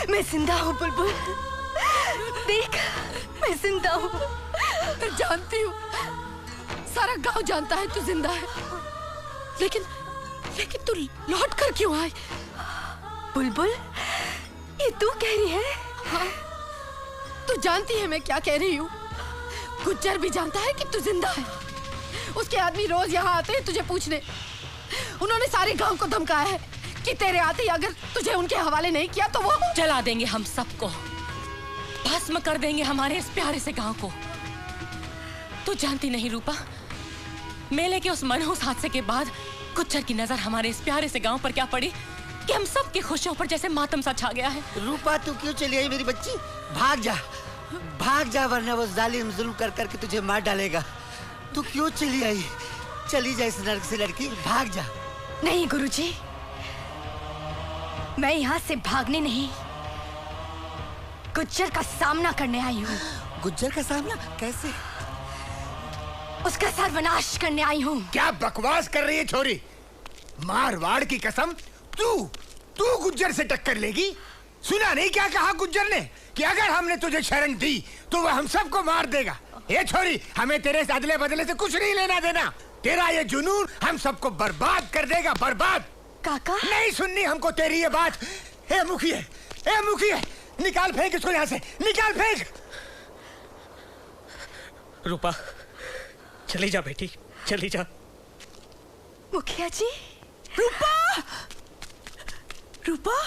मैं जिंदा हूँ बुलबुल, देख मैं जिंदा हूँ। जानती हूँ, सारा गांव जानता है तू जिंदा है, लेकिन तू लौट कर क्यों आई? बुलबुल, ये तू कह रही है? हाँ, तू जानती है मैं क्या कह रही हूँ। गुज्जर भी जानता है कि तू जिंदा है। उसके आदमी रोज यहाँ आते हैं तुझे पूछने। उन्होंने सारे गांव को धमकाया है कि तेरे आते ही अगर तुझे उनके हवाले नहीं किया तो वो जला देंगे हम सबको, भस्म कर देंगे हमारे इस प्यारे से गांव को। तू जानती नहीं रूपा, मेले के उस मनहूस हादसे के बाद गुज्जर की नजर हमारे इस प्यारे से गांव पर क्या पड़ी कि हम सब की खुशियों पर जैसे मातम सा छा गया है। रूपा तू क्यों चली आई मेरी बच्ची? भाग जा वरना वो जालिम जुल्म कर करके तुझे मार डालेगा। तू क्यों चली आई? चली जा इस नरक से लड़की, भाग जा। नहीं गुरुजी, मैं यहाँ से भागने नहीं, गुज्जर का सामना करने आई हूँ। गुज्जर का सामना कैसे? उसका सर्वनाश करने आई हूँ। क्या बकवास कर रही है छोरी? मारवाड़ की कसम, तू गुज्जर से टक्कर लेगी? सुना नहीं क्या कहा गुज्जर ने कि अगर हमने तुझे शरण दी तो वह हम सबको मार देगा। ये छोरी, हमें तेरे अदले बदले से कुछ नहीं लेना देना। तेरा ये जुनून हम सबको बर्बाद कर देगा, बर्बाद। काका नहीं सुननी हमको तेरी ये बात। ए मुखिया, निकाल फेंक इसको यहाँ से, निकाल फेंक। रूपा चली जा बेटी, चली जा। मुखिया जी। रूपा, रूपा,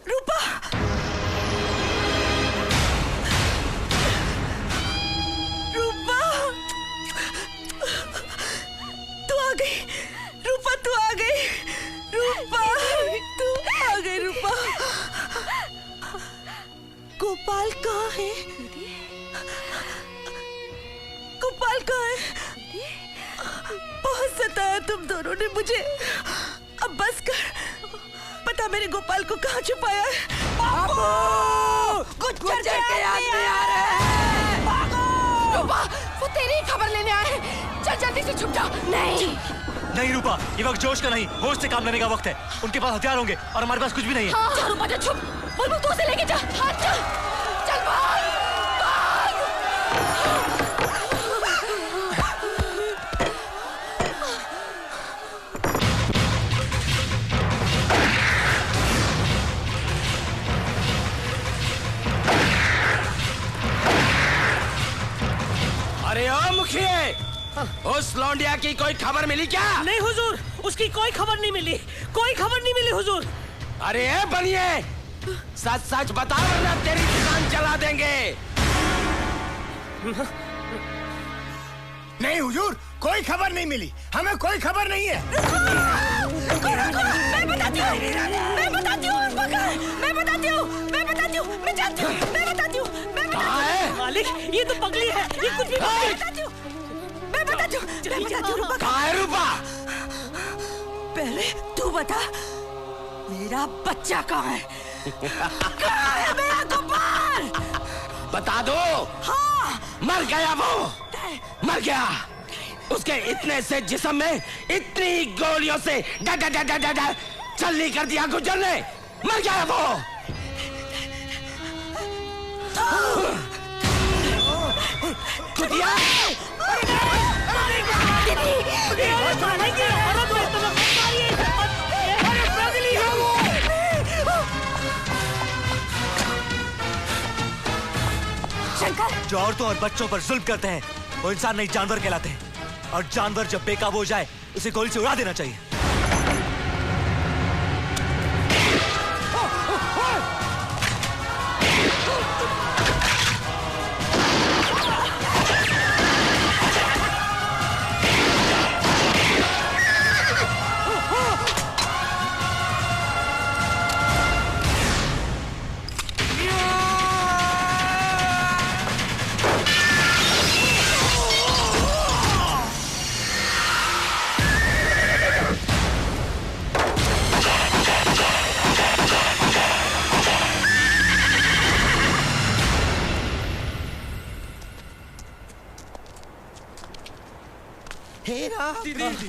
रूपा, रूपा, तू आ गई। रूपा तू आ गई। रूपा तू आ गई। रूपा, गोपाल कहाँ है? गोपाल कहाँ है? बहुत सताया तुम दोनों ने मुझे। अब बस कर, पता मेरे गोपाल को कहाँ छुपाया है। गुज्जर के आदमी आ रहे हैं। रूपा, वो तेरी खबर लेने आए हैं। चल जल्दी से छुप जा। नहीं रूपा, ये वक्त जोश का नहीं, होश से काम लेने का वक्त है। उनके पास हथियार होंगे और हमारे पास कुछ भी नहीं है। हाँ, रूपा जा, छुप। बुलबुल तू उसे लेके जा। हाँ, चल चल भाग। अरे ओ मुखिए, उस लौंडिया की कोई खबर मिली क्या? नहीं हुजूर, उसकी कोई खबर नहीं मिली, कोई खबर नहीं मिली हुजूर। अरे ए बनिए, सच सच बता वरना तेरी दुकान जला देंगे। नहीं हुजूर, कोई खबर नहीं मिली, हमें कोई खबर नहीं है। मैं बताती हूँ, मैं बताती हूँ, मैं जानती हूँ, मैं बताती हूँ। कहाँ है? मालिक, ये तो पगली है, ये कुछ भी मैं बताती हूँ। कहाँ है रूपा? पहले तू बता, मेरा बच्चा कहाँ है? कहाँ है मेरा गोपाल? बता दो। हाँ, मर गया वो, मर गया। उसके इतने से जिस्म में इतनी गोलियों से छलनी कर दिया गुज्जर ने। मर गया वो। कुतिया, शंकर, जो औरतों और बच्चों पर जुल्म करते हैं वो इंसान नहीं जानवर कहलाते हैं, और जानवर जब बेकाबू हो जाए उसे गोली से उड़ा देना चाहिए।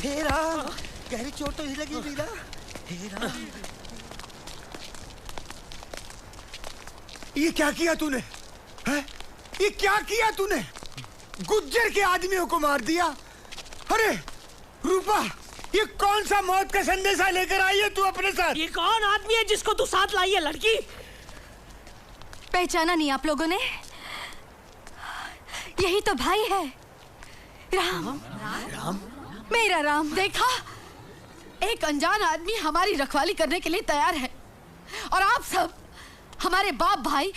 हेरा, गहरी चोट तो नहीं लगी मीरा? हेरा, ये क्या किया तूने? हैं? ये क्या किया तूने? गुज्जर के आदमियों को मार दिया। अरे रूपा, ये कौन सा मौत का संदेशा लेकर आई है तू अपने साथ? ये कौन आदमी है जिसको तू साथ लाई है लड़की? पहचाना नहीं आप लोगों ने? यही तो भाई है, राम। राम? मेरा राम। देखा, एक अनजान आदमी हमारी रखवाली करने के लिए तैयार है और आप सब हमारे बाप भाई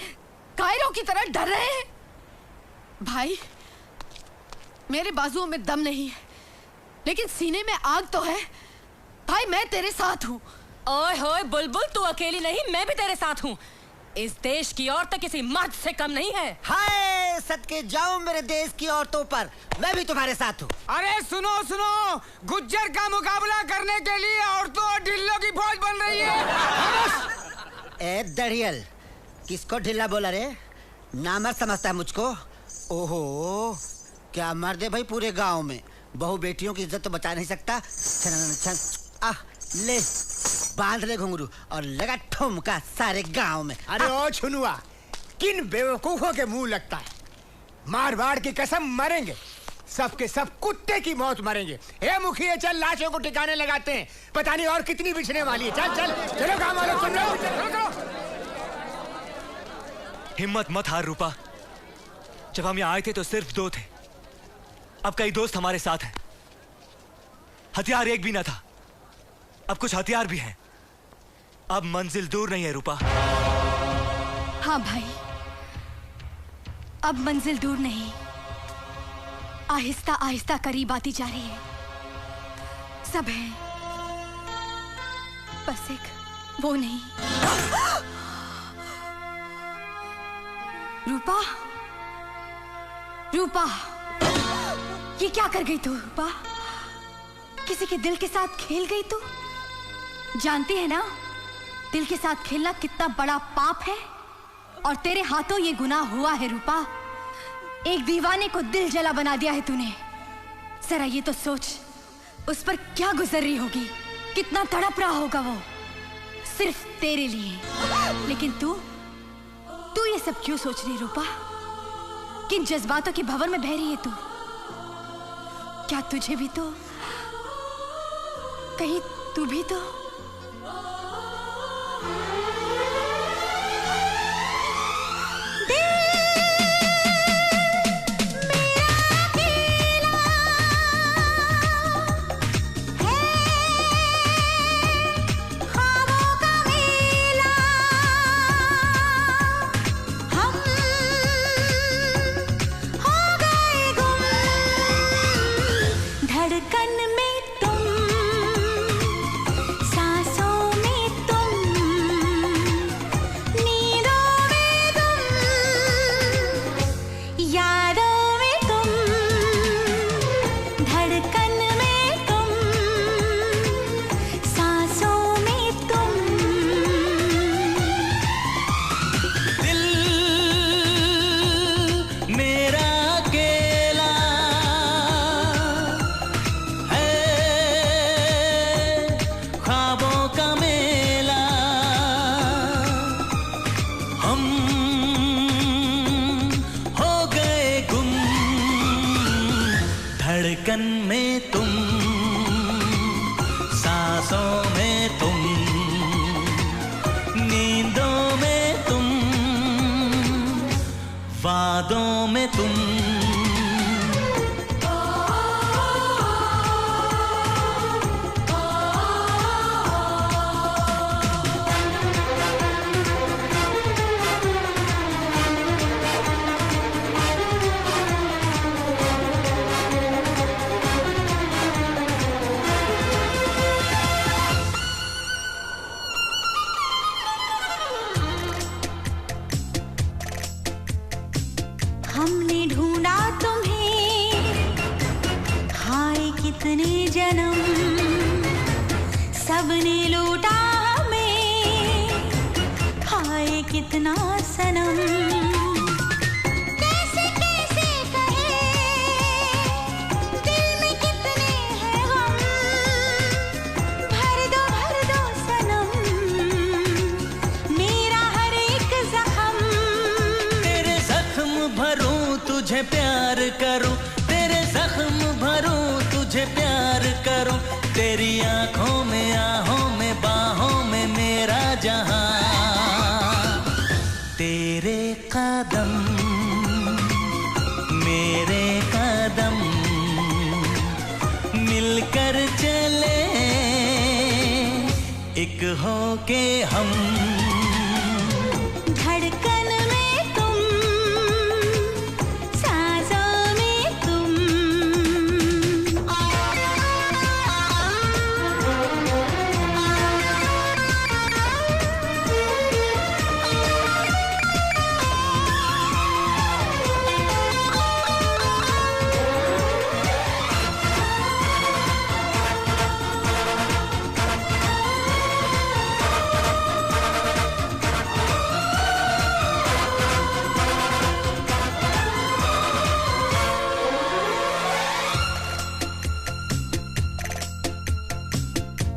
कायरों की तरह डर रहे हैं। भाई, मेरे बाजुओं में दम नहीं है लेकिन सीने में आग तो है। भाई, मैं तेरे साथ हूँ। ओए होए बुलबुल, तू अकेली नहीं, मैं भी तेरे साथ हूँ। इस देश की औरत किसी मर्द से कम नहीं है। हाय सदके जाऊं मेरे देश की औरतों पर, मैं भी तुम्हारे साथ हूँ। अरे सुनो सुनो, गुज्जर का मुकाबला करने के लिए औरतों और ढिल्लों की फौज बन रही है। ए दड़ियल, किसको ढिल्ला बोला रे? नामर्द समझता है मुझको? ओहो, क्या मर्द है भाई पूरे गांव में। बहू बेटियों की इज्जत तो बचा नहीं सकता। ले बांध ले घुंघरू और लगा ठुमका सारे गांव में। अरे ओ छुनुआ, किन बेवकूफों के मुंह लगता है? मारवाड़ की कसम मरेंगे, सबके सब कुत्ते की मौत मरेंगे। हे मुखिया, चल लाशों को ठिकाने लगाते हैं, पता नहीं और कितनी बिछने वाली है। चल चल चलो गांव वालों, सुन लो। हिम्मत मत हार रूपा। जब हम यहाँ आए थे तो सिर्फ 2 थे, अब कई दोस्त हमारे साथ हैं। हथियार एक भी ना था, अब कुछ हथियार भी हैं। अब मंजिल दूर नहीं है रूपा। हाँ भाई, अब मंजिल दूर नहीं, आहिस्ता आहिस्ता करीब आती जा रही है। सब है, बस एक वो नहीं। रूपा, रूपा, ये क्या कर गई तू? रूपा, किसी के दिल के साथ खेल गई तू। जानती है ना, दिल के साथ खेलना कितना बड़ा पाप है और तेरे हाथों ये गुनाह हुआ है। रूपा, एक दीवाने को दिल जला बना दिया है तूने। जरा ये तो सोच, उस पर क्या गुजर रही होगी, कितना तड़प रहा होगा वो सिर्फ तेरे लिए। लेकिन तू ये सब क्यों सोच रही रूपा? किन जज्बातों के भंवर में बह रही है तू? क्या तुझे भी तो, कहीं तू भी तो धड़कन में तुम, सांसों में तुम, नींदों में तुम, वादों में तुम। हमने ढूंढा तुम्हें, हाय कितने जन्म, सबने लूटा हमें, हाय कितना सनम। कैसे कैसे कहे, दिल में कितने हैं गम, भर दो सनम, मेरा हर एक जख्म। जहां तेरे कदम मेरे कदम मिलकर चले एक होके हम धड़कन में तुम सांसों में तुम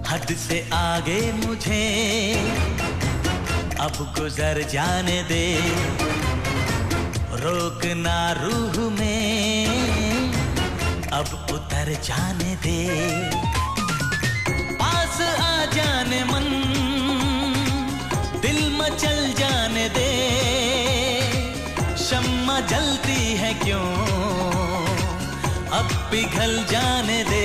हद से आगे मुझे अब गुजर जाने दे रोकना रूह में अब उतर जाने दे पास आ जाने मन दिल मचल जाने दे शम्मा जलती है क्यों अब पिघल जाने दे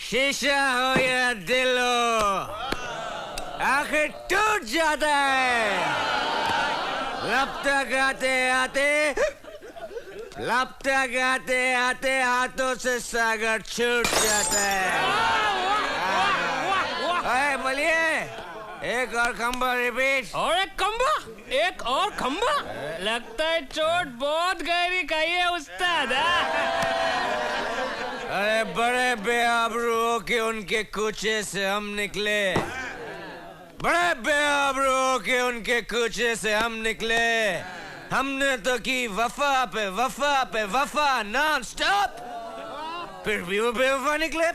शीशा हो या दिल हो आखिर टूट जाता है लब तक आते आते हाथों से सागर छूट जाता है बोलिए एक और खंबा रिपीट और एक खंबा लगता है चोट बहुत गहरी खाई है उस्ताद अरे बड़े बेआबरू के उनके कूचे से हम निकले बड़े बेआबरू के उनके कूचे से हम निकले हमने तो की वफा पे वफा नॉन स्टॉप फिर भी वो बेवफा निकले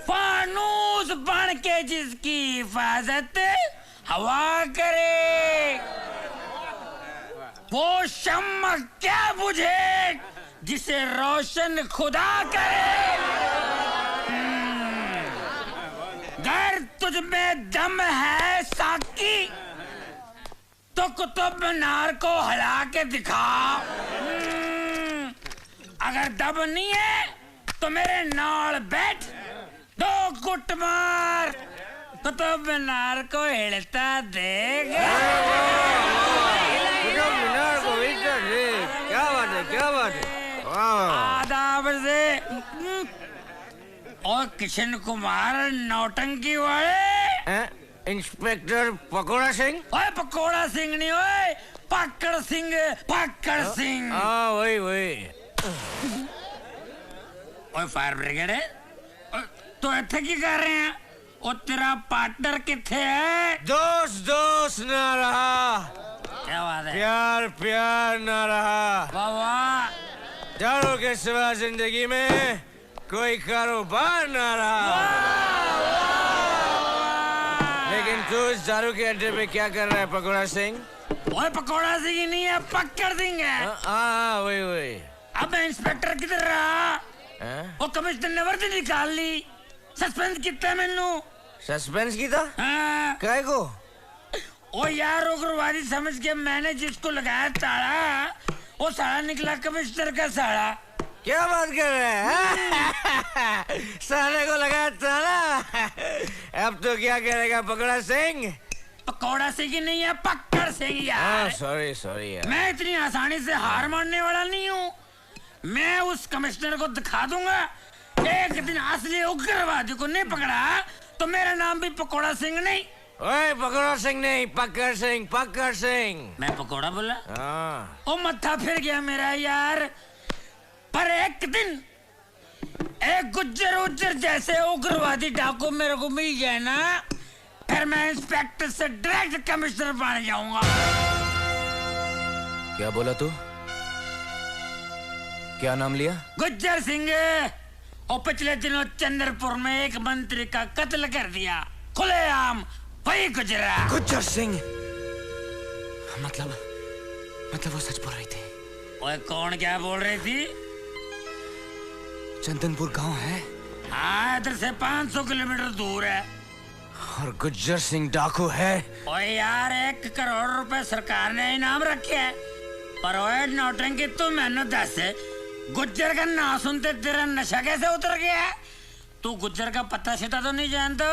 फानूस बन के जिसकी हिफाजत हवा करे वो शम्मा क्या बुझे जिसे रोशन खुदा करे अगर तुझ में दम है साकी तो कुतुब मीनार को हिला के दिखा अगर दम नहीं है तो मेरे नाल बैठ दो गुट मार कुतुब मीनार को हिलता देख क्या बात है आदाब से और किशन कुमार नौटंकी वाले इंस्पेक्टर पकोड़ा सिंह ओए पकोड़ा सिंह नहीं ओए पकड़ सिंह हाँ वही ओए फायर ब्रिगेड है तो इत्थे की कर रहे हैं ओ तेरा पार्टनर किथे है दोस्त ना रहा क्या बात है प्यार ना रहा वाह दारू के सिवा जिंदगी में कोई कारोबार ना रहा लेकिन तू इस दारू के अड्डे पे क्या कर रहा है पकोड़ा सिंह ओए पकोड़ा सिंह नहीं है पकड़ सिंह है हाँ वही अब मैं इंस्पेक्टर किधर रहा वो कमिश्नर ने वर्दी निकाल ली सस्पेंस कितना मैनू सस्पेंस की था हाँ काय को ओ यार उग्रवादी समझ के मैंने जिसको लगाया ताला, वो साला निकला कमिश्नर का साला। क्या बात कर रहे हैं? साले को लगाया ताला। अब तो क्या करेगा पकौड़ा सिंह? पकौड़ा सिंह नहीं है, पक्कड़ सिंह यार। सॉरी सॉरी यार। मैं इतनी आसानी से हार मानने वाला नहीं हूँ। मैं उस कमिश्नर को दिखा दूंगा, एक दिन असली उग्रवादी को नहीं पकड़ा तो मेरा नाम भी पकौड़ा सिंह नहीं। ओए पकौड़ा सिंह नहीं, पक्कड़ सिंह, पक्कड़ सिंह। मैं पकौड़ा बोला? हाँ। ओ मत्था फिर गया मेरा यार। पर एक दिन एक गुज्जर उज्जर जैसे उग्रवादी डाकू मेरे को मिल जाए ना, फिर मैं इंस्पेक्टर से डायरेक्ट कमिश्नर बन जाऊंगा। क्या बोला तू? क्या नाम लिया? गुज्जर सिंह। और पिछले दिनों चंद्रपुर में एक मंत्री का कत्ल कर दिया, खुलेआम, वही गुजरा। गुज्जर सिंह। मतलब वो सच बोल रही थी। ओए कौन क्या बोल रही थी? चंदनपुर गांव है। हाँ, इधर से 500 किलोमीटर दूर है। और गुज्जर सिंह डाकू है। ओए यार 1 करोड़ रुपए सरकार ने इनाम रखे है। पर ओए नौटंकी तू मैंने दस, गुज्जर का नाम सुनते तेरा नशा कैसे उतर गया है? तू गुज्जर का पता छिता तो नहीं जानता?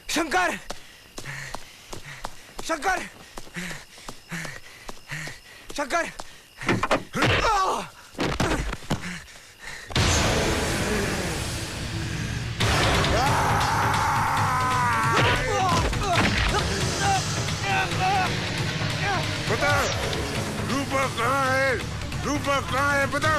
शंकर, शंकर, शंकर। बता, रूपा कहाँ है? रूपा कहाँ है? बता।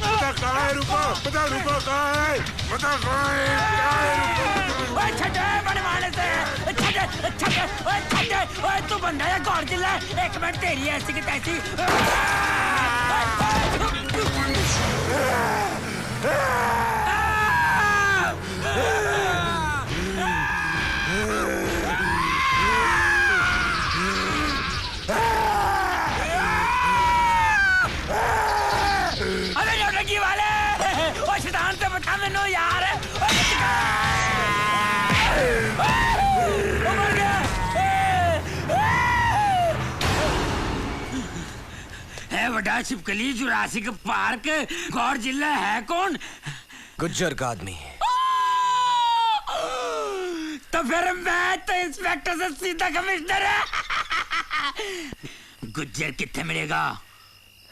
बता कहाँ है रूपा? बता रूपा कहाँ है? बता कहाँ है? ओए छटे बड़े मारने से, छटे, ओए तू बंदा है गौर जिला, एक मिनट तेरी ऐसी की तैसी। अरे नौटंकी वाले, ओए शैतान से बचा मैनू यार। है बड़ा छिपकली, जुरासिक पार्क, गौर जिला है कौन? गुज्जर का आदमी। तो फिर मैं तो इंस्पेक्टर से सीधा कमिश्नर है। गुज्जर कितने मिलेगा?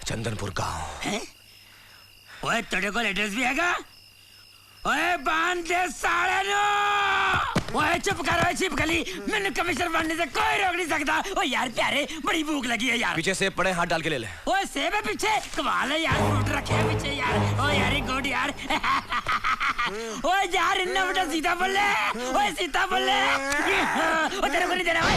चंदनपुर गांव है? ओए तेरे को एड्रेस भी हैगा? ओए बांध दे साले नो। ओए चुप कर ओए छिपकली, मैंने कमिश्नर बनने से कोई रोक नहीं सकता। ओ यार प्यारे, बड़ी भूख लगी है यार। पीछे सेब पड़े, हाथ डाल के ले ले। ओए सेब है पीछे, कमाल है यार, फ्रूट रखे हैं पीछे यार। ओ यार गुड यार। ओए यार इतना बड़ा सीता बोले, ओए सीता बोले। ओ तेरे को नहीं देना ओए।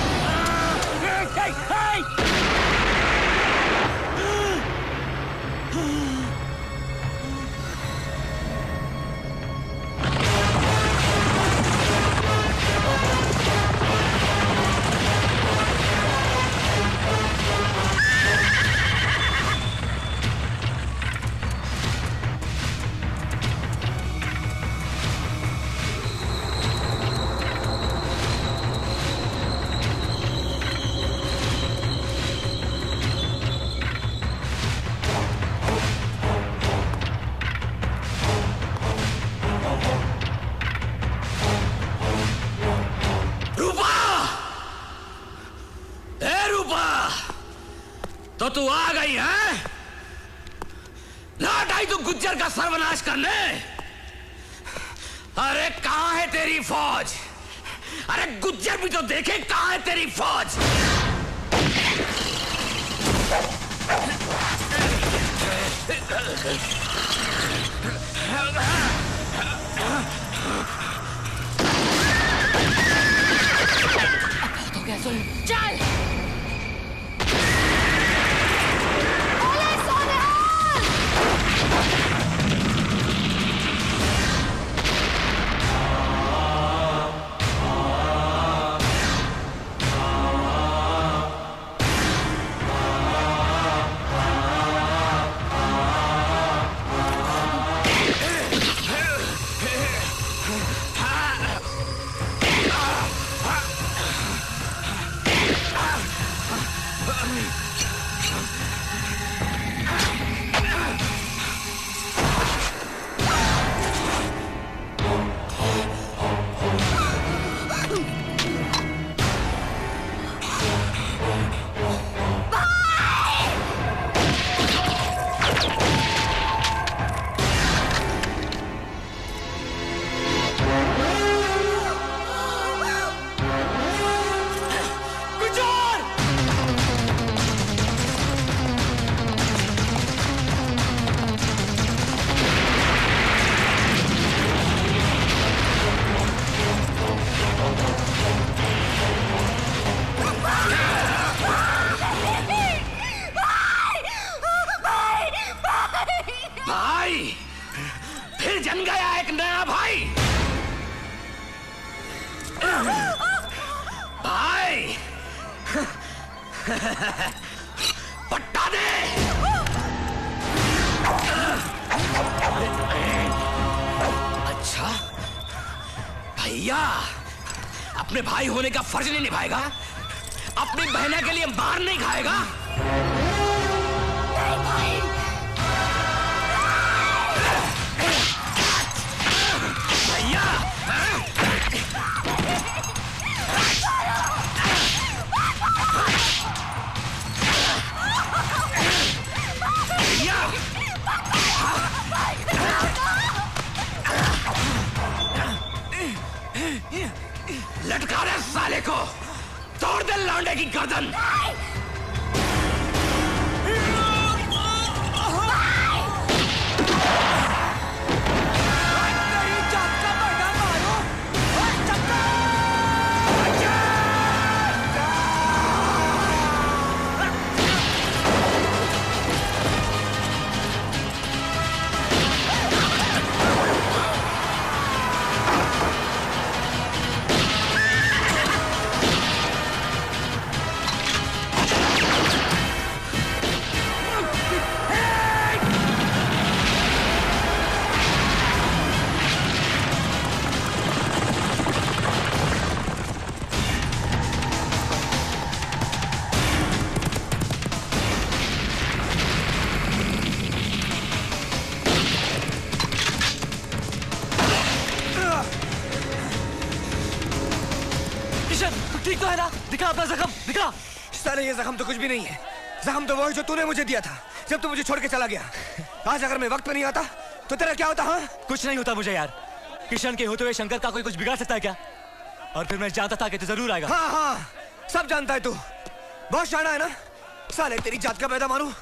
तो तू आ गई है? लौट आई तू गुज्जर का सर्वनाश करने? अरे कहां है तेरी फौज? अरे गुज्जर भी तो देखे कहां है तेरी फौज? तो क्या सुन, चल। पट्टा दे। अच्छा, भैया अपने भाई होने का फर्ज नहीं निभाएगा, अपनी बहना के लिए मार नहीं खाएगा। भैया लटका दे साले को, तोड़ दे लौंडे की गर्दन। ठीक तो है ना? दिखा अपना जख्म, दिखा। साले ये जख्म तो कुछ भी नहीं है। जख्म तो वही जो तूने मुझे दिया था जब तू मुझे छोड़ के चला गया। आज अगर मैं वक्त पे नहीं आता तो तेरा क्या होता? हाँ, कुछ नहीं होता मुझे यार। किशन के होते हुए शंकर का कोई कुछ बिगाड़ सकता है क्या? और फिर मैं जानता था कि तू जरूर आएगा। हाँ हाँ, सब जानता है तू, बहुत शाना है ना। साले तेरी जात का पैदा मारू।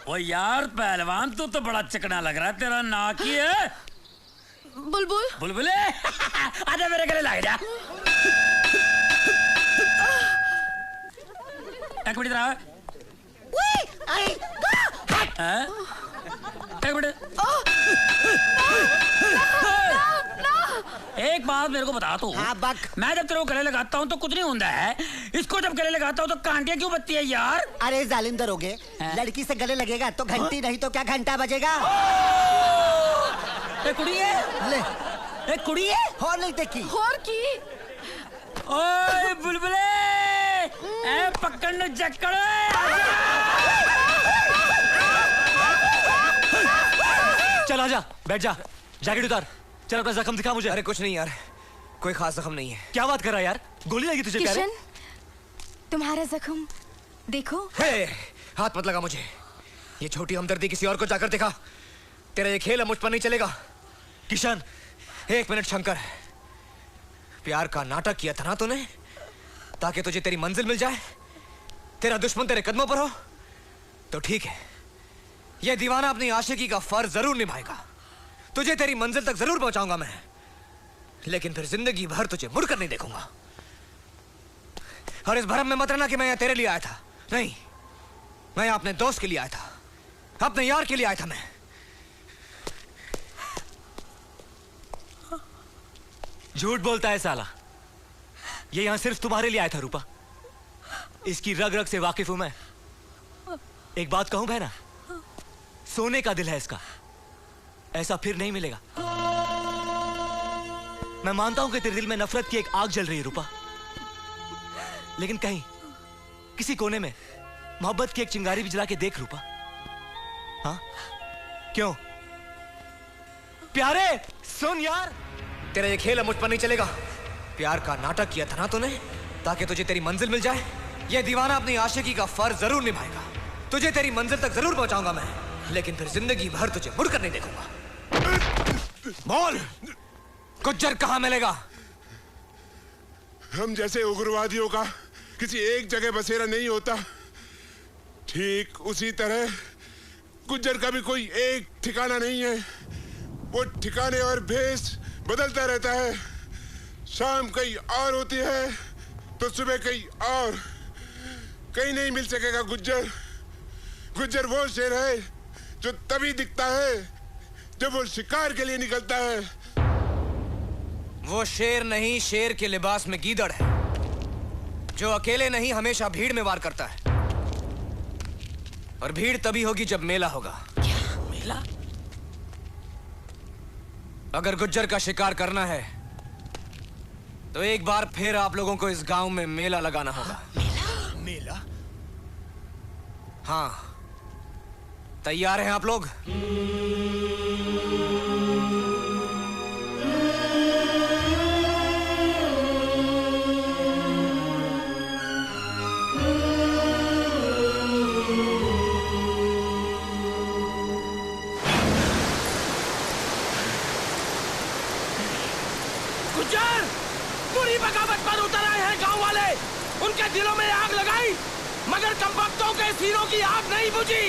ओ यार पहलवान, तू तो बड़ा चिकना लग रहा है। तेरा नाक ही है बुलबुल। बुलबुले आजा मेरे गले लग जा। एक मिनट रहा। एक मिनट। एक बात मेरे को बता तू। हाँ, बक। मैं जब तेरे को गले लगाता हूँ तो कुछ नहीं होता है, इसको जब गले लगाता हूँ तो कांटियां क्यों बजती है यार? अरे जालिम दरोगे, लड़की से गले लगेगा तो घंटी नहीं तो क्या घंटा बजेगा। एक कुड़ी है, ले एक कुड़ी है और नहीं देखी और की। ओए बुलबुले, ए पकड़ जक्कड़। चल आजा, बैठ जा, जैकेट उतार, चल अपना जख्म दिखा मुझे। अरे कुछ नहीं यार, कोई खास जख्म नहीं है। क्या बात कर रहा है यार? गोली लगी तुझे प्यारे? किशन, तुम्हारा जख्म देखो। हे, हाथ मत लगा मुझे। ये छोटी हमदर्दी किसी और को जाकर दिखा। तेरा ये खेल मुझ पर नहीं चलेगा। किशन, एक मिनट शंकर, प्यार का नाटक किया था ना तूने ताकि तुझे तेरी मंजिल मिल जाए, तेरा दुश्मन तेरे कदमों पर हो, तो ठीक है, यह दीवाना अपनी आशिकी का फर्ज जरूर निभाएगा। तुझे तेरी मंजिल तक जरूर पहुंचाऊंगा मैं, लेकिन फिर जिंदगी भर तुझे मुड़कर नहीं देखूंगा। और इस भरम में मत रहना कि मैं यहाँ तेरे लिए आया था। नहीं, मैं यहाँ अपने दोस्त के लिए आया था, अपने यार के लिए आया था। मैं झूठ बोलता है साला। ये यहां सिर्फ तुम्हारे लिए आया था रूपा। इसकी रग रग से वाकिफ हूं मैं। एक बात कहूं बहना, सोने का दिल है इसका, ऐसा फिर नहीं मिलेगा। मैं मानता हूं कि तेरे दिल में नफरत की एक आग जल रही है रूपा, लेकिन कहीं किसी कोने में मोहब्बत की एक चिंगारी भी जला के देख रूपा। हाँ, क्यों प्यारे? सुन यार, तेरा ये खेल मुझ पर नहीं चलेगा। प्यार का नाटक किया था ना तूने ताकि तुझे तेरी मंजिल मिल जाए, ये दीवाना अपनी आशिकी का फर्ज जरूर निभाएगा। तुझे तेरी मंजिल तक जरूर पहुंचाऊंगा मैं, लेकिन फिर जिंदगी भर तुझे मुड़कर नहीं देखूंगा। बोल, गुज्जर कहां मिलेगा? हम जैसे उग्रवादियों का किसी एक जगह बसेरा नहीं होता, ठीक उसी तरह गुज्जर का भी कोई एक ठिकाना नहीं है। वो ठिकाने और भेष बदलता रहता है। शाम कहीं और होती है तो सुबह कहीं और। कहीं नहीं मिल सकेगा गुज्जर। गुज्जर वो शेर है जो तभी दिखता है जब वो शिकार के लिए निकलता है। वो शेर नहीं, शेर के लिबास में गीदड़ है। जो अकेले नहीं हमेशा भीड़ में वार करता है, और भीड़ तभी होगी जब मेला होगा। क्या मेला? अगर गुज्जर का शिकार करना है तो एक बार फिर आप लोगों को इस गांव में मेला लगाना होगा। मेला? हाँ, तैयार हैं आप लोग? गुज्जर पूरी बगावत पर उतर आए हैं गांव वाले। उनके दिलों में आग लगाई, मगर कमबख्तों के सीनों की आग नहीं बुझी।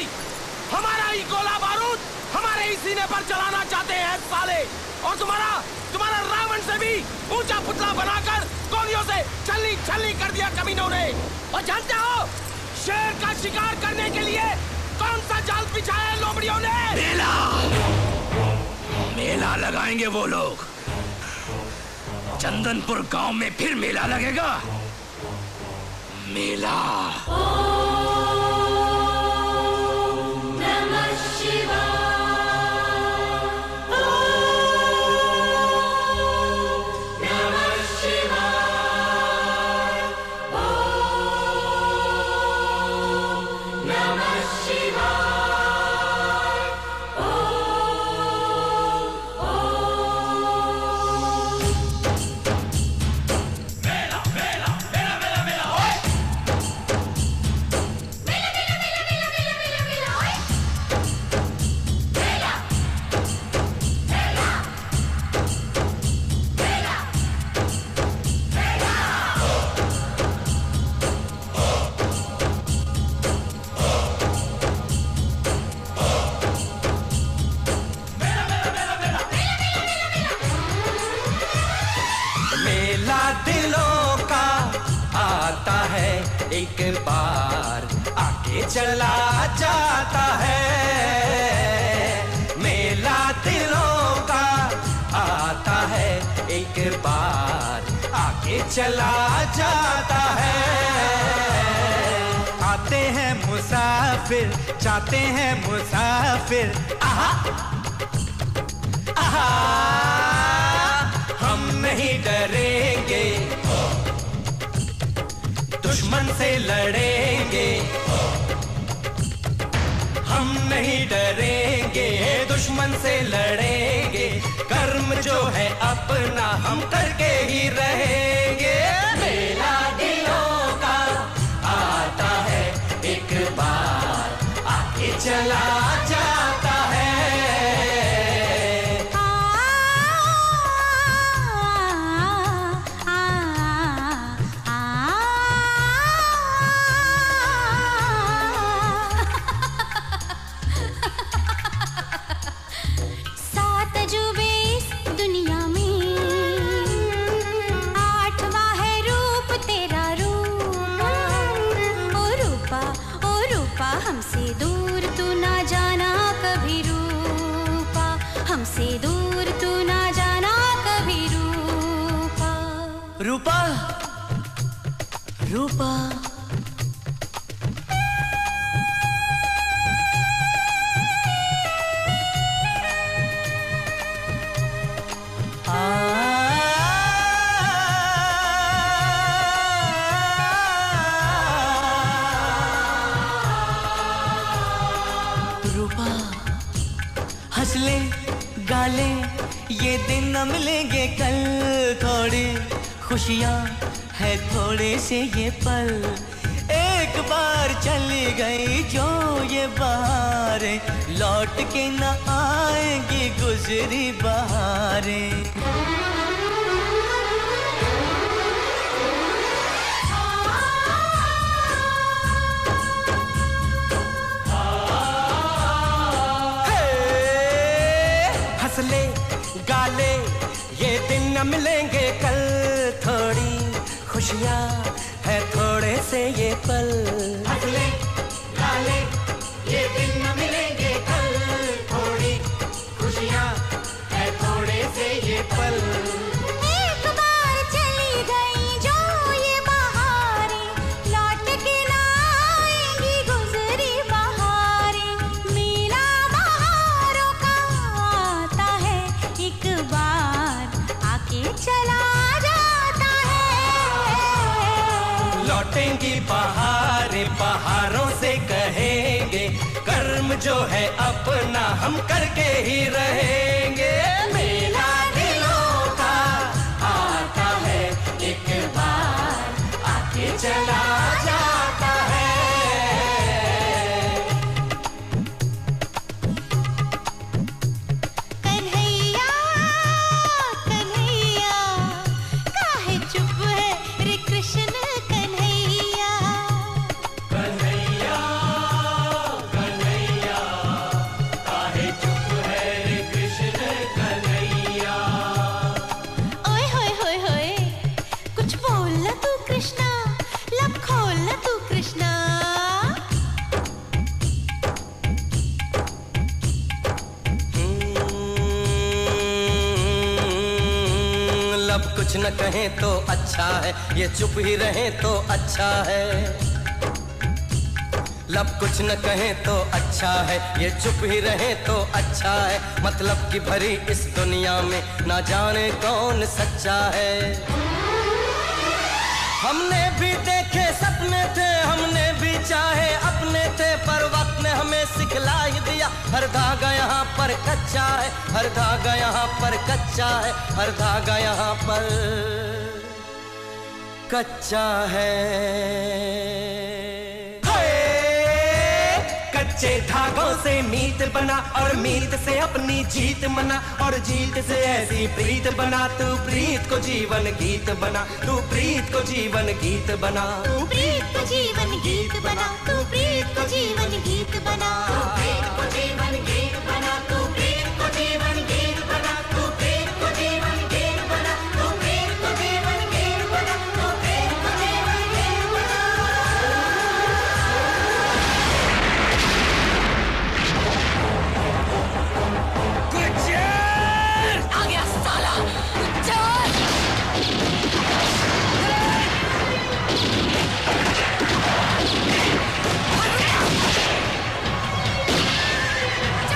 हमारा ही गोला बारूद हमारे ही सीने पर चलाना चाहते हैं साले। और तुम्हारा रावण से भी ऊंचा पुतला बनाकर गोलियों से छलनी छलनी कर दिया कमीनों ने। और जानते हो शेर का शिकार करने के लिए कौन सा जाल बिछाया है लोमड़ियों ने? मेला, मेला लगाएंगे वो लोग। चंदनपुर गांव में फिर मेला लगेगा। मेला। नमः शिवाय। एक बार आके चला जाता है। मेला दिलों का आता है, एक बार आके चला जाता है। आते हैं मुसाफिर, जाते हैं मुसाफिर, आहा आहा। हम नहीं डरेंगे, दुश्मन से लड़ेंगे। हम नहीं डरेंगे, दुश्मन से लड़ेंगे। कर्म जो है अपना हम करके ही रहेंगे। मेला दिलों का आता है, एक बार आके चला जाता है। हमसे दूर तू ना जाना कभी रूपा, हमसे दूर तू ना जाना कभी रूपा। रूपा रूपा हंस ले गाले ये दिन न मिलेंगे कल। थोड़ी खुशियाँ है थोड़े से ये पल। एक बार चली गई जो ये बहारें, लौट के न आएंगी गुजरी बहारें। हंसले गाले ये दिन न मिलेंगे कल। थोड़ी खुशियाँ है थोड़े से ये पल। हंसले गाले ये दिन न मिलेंगे कल। थोड़ी खुशियाँ है थोड़े से ये पल। एक बार चली गई जो ये बहारें, लौटेंगी बहारें, बहारों से कहेंगे कर्म जो है अपना हम करके ही रहेंगे। मेला दिलों का आता है एक बार, आके चला जाता है। कन्हैया कन्हैया काहे चुप है रे कृष्ण कन्हैया। कन्हैया कन्हैया काहे चुप है रे कृष्ण कन्हैया। ओए होए होए होए कुछ बोल ना तू कृष्णा, लब खोल ना तू कृष्णा। लब कुछ न कहें तो अच्छा है, ये चुप ही रहें तो अच्छा है। लब कुछ न कहें तो अच्छा है, ये चुप ही रहें तो अच्छा है। मतलब की भरी इस दुनिया में ना जाने कौन सच्चा है। हमने भी देखे सपने थे, हमने भी चाहे अपने थे, पर वक्त ने हमें सिखला ही दिया हर धागा यहाँ पर कच्चा है, हर धागा यहाँ पर कच्चा है, हर धागा यहाँ पर कच्चा है। कच्चे धागों से मीत बना और मीत से अपनी जीत मना, और जीत से ऐसी प्रीत बना, तू प्रीत को जीवन गीत बना, तू प्रीत को जीवन गीत बना, तू प्रीत को जीवन गीत बना, तू प्रीत को जीवन गीत बना, तू प्रीत को जीवन गीत बना, तू प्रीत को जीवन गीत बना, तू प्रीत को जीवन गीत बना, तू प्रीत को जीवन गीत बना, तू प्रीत को जीवन गीत बना। गुज्जर! आ गया साला! गुज्जर! चल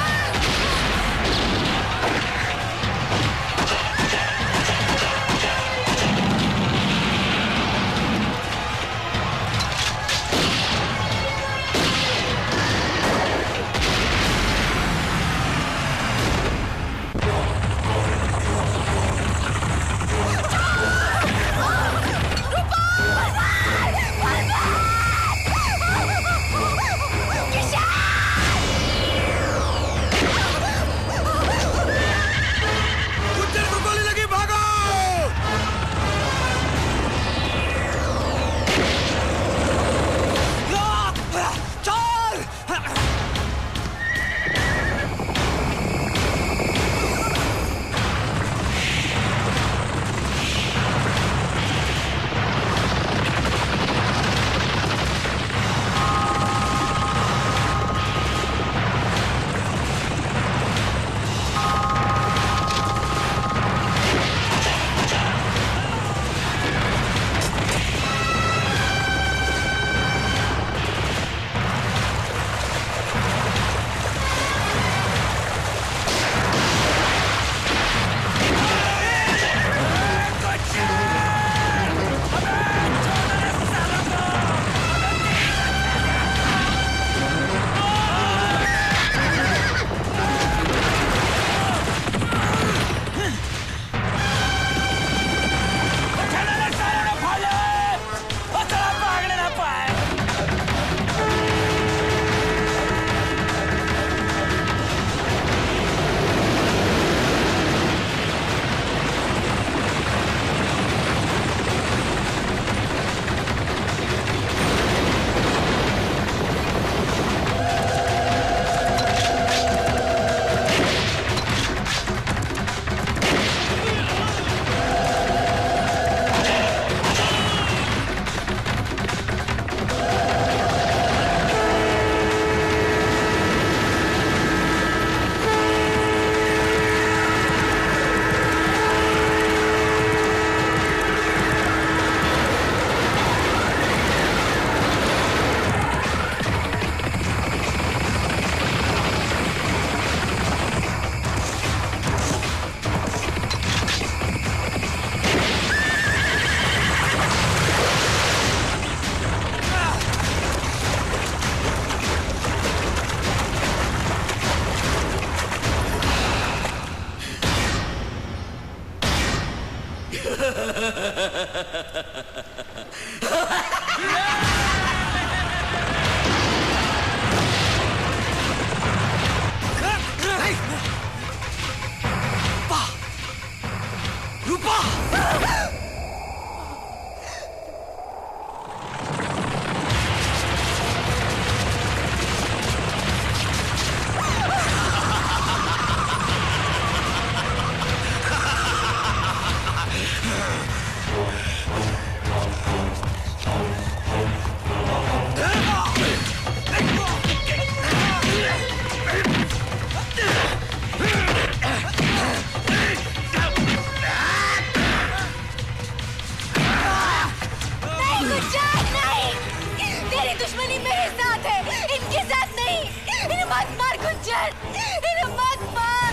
तेरी दुश्मनी मेरे साथ है, इनके साथ नहीं। इन्हें मत मार गुज्जर, इन्हें मत मार।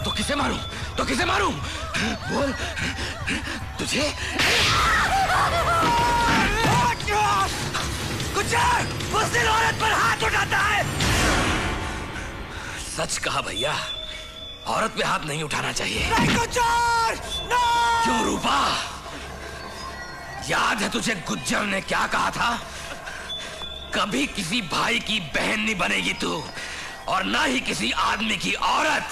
तो किसे मारूं? तो किसे मारूं? बोल, तुझे? गुज्जर, बुज़दिल औरत पर हाथ उठाता है। सच कहा भैया, औरत पे हाथ नहीं उठाना चाहिए। नहीं गुज्जर, नहीं। क्यों रूपा? याद है तुझे गुज्जर ने क्या कहा था? कभी किसी भाई की बहन नहीं बनेगी तू, और ना ही किसी आदमी की औरत।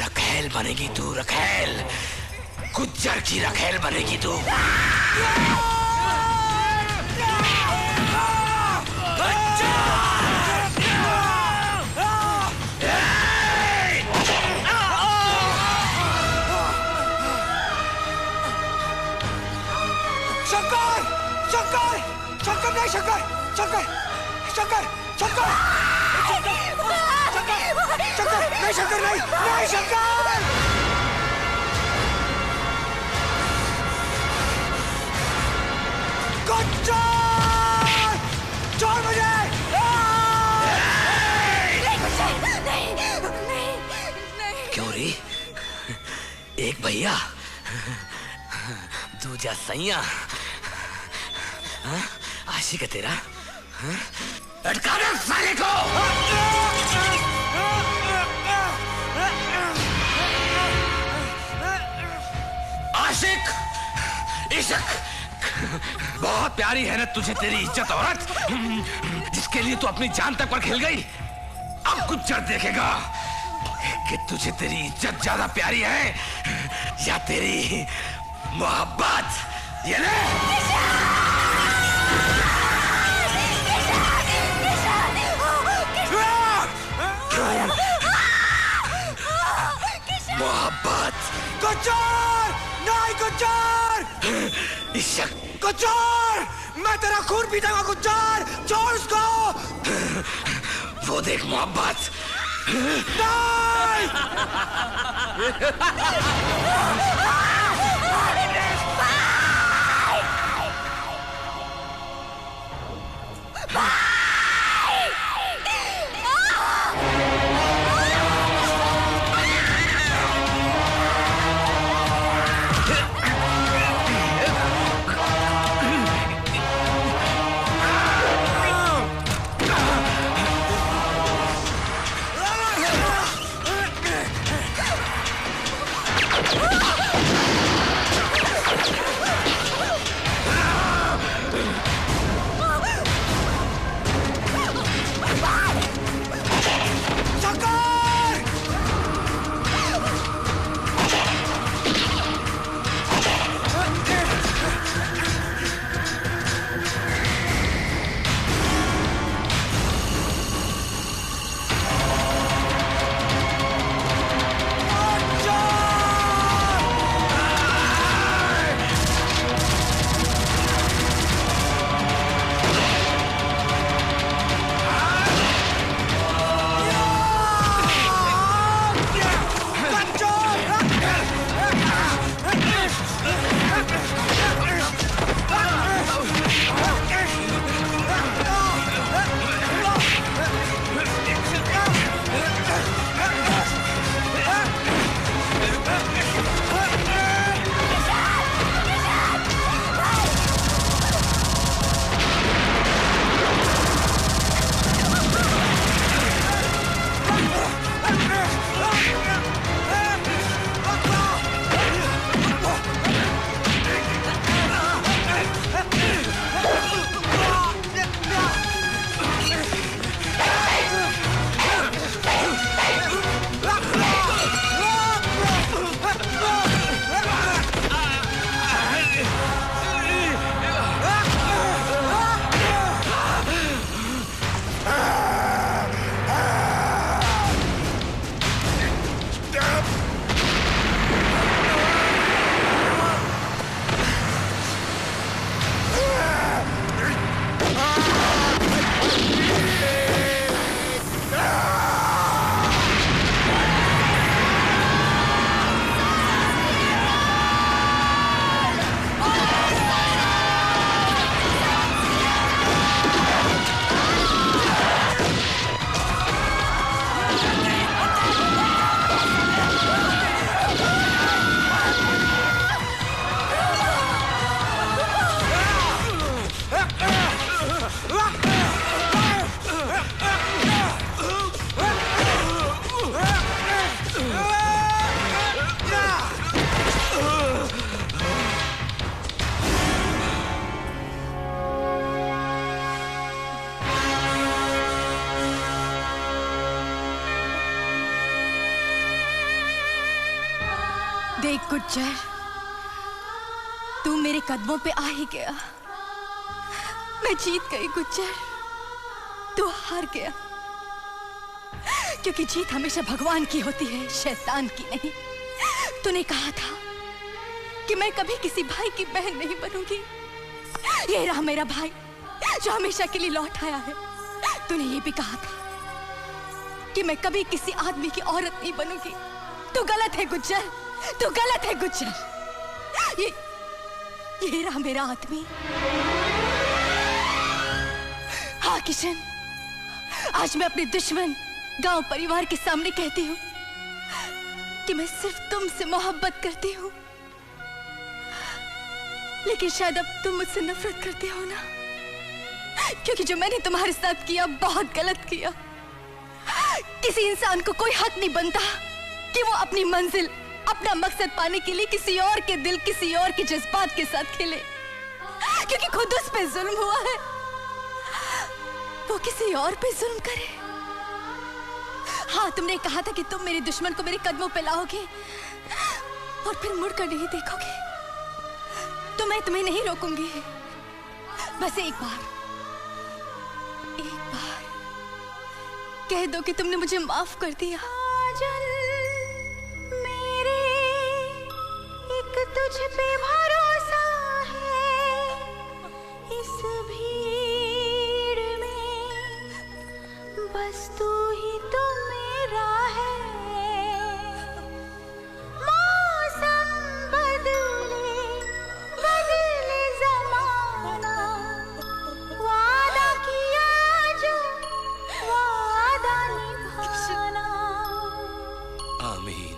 रखेल बनेगी तू, रखेल। गुज्जर की रखेल बनेगी तू। शंकर, शंकर, शंकर नहीं, शंकर, शंकर, शंकर, शंकर, शंकर, शंकर नहीं, शंकर नहीं, नहीं शंकर। गुज्जर, छोड़ मुझे। क्यों रे? एक भैया, दूजा सैया। आशिक है तेरा? लटका दे साले को! आशिक, इश्क, बहुत प्यारी है ना तुझे तेरी इज्जत औरत, जिसके लिए तू अपनी जान तक पर खेल गई। अब गुज्जर देखेगा कि तुझे तेरी इज्जत ज्यादा प्यारी है या तेरी मोहब्बत। ये ले! मोहब्बत। गुज्जर, नहीं गुज्जर। इश्क। गुज्जर, मैं तेरा खून पीटाऊंगा गुज्जर, छोड़ उसको। वो देख मोहब्बत। नहीं। गुज्जर, तू मेरे कदमों पे आ ही गया। मैं जीत गई गुज्जर, तू हार गया। क्योंकि जीत हमेशा भगवान की होती है, शैतान की नहीं। तूने कहा था कि मैं कभी किसी भाई की बहन नहीं बनूंगी। ये रहा मेरा भाई जो हमेशा के लिए लौट आया है। तूने ये भी कहा था कि मैं कभी किसी आदमी की औरत नहीं बनूंगी। तू गलत है गुज्जर, तू गलत है गुज्जर। ये रहा मेरा आदमी। हाँ किशन, आज मैं अपने दुश्मन गांव परिवार के सामने कहती हूँ कि मैं सिर्फ तुमसे मोहब्बत करती हूँ, लेकिन शायद अब तुम मुझसे नफरत करते हो ना, क्योंकि जो मैंने तुम्हारे साथ किया बहुत गलत किया। किसी इंसान को कोई हक नहीं बनता कि वो अपनी मंजिल, अपना मकसद पाने के लिए किसी और के दिल, किसी और के जज्बात के साथ खेले, क्योंकि खुद उस पे जुल्म हुआ है, वो किसी और पे जुल्म करे। हाँ, तुमने कहा था कि तुम मेरे दुश्मन को मेरे कदमों पे लाओगे और फिर मुड़कर नहीं देखोगे, तो मैं तुम्हें नहीं रोकूंगी। बस एक बार कह दो कि तुमने मुझे माफ कर दिया। मेरे एक तुझ पे भरोसा है, इस भीड़ में बस तू ही तो मेरा है। मौसम बदले बदले ज़माना, वादा किया जो वादा निभाना। आमीन।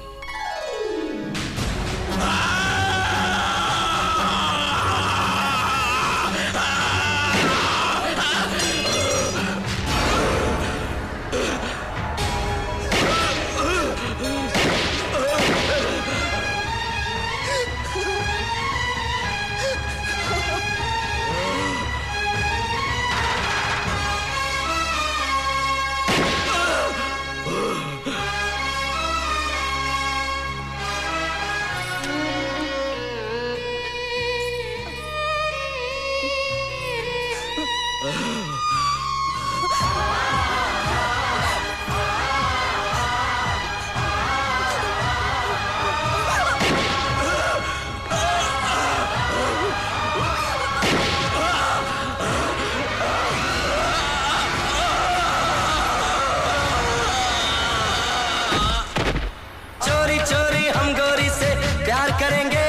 चोरी चोरी हम गोरी से प्यार करेंगे,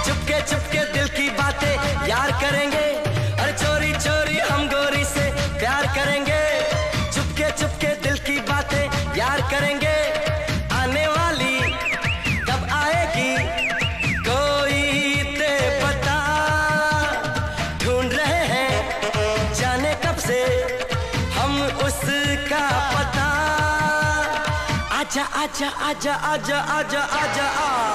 चुपके चुपके दिल की बातें यार करेंगे। अरे चोरी चोरी हम गोरी से प्यार करेंगे, चुपके चुपके दिल की बातें यार करेंगे। आने वाली कब आएगी कोई ते पता, ढूंढ रहे हैं जाने कब से हम उसका पता। आजा आजा आजा आजा आजा आजा आजा।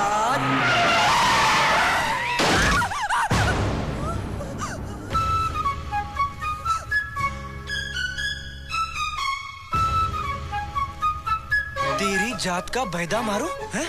तेरी जात का बैदा मारो है?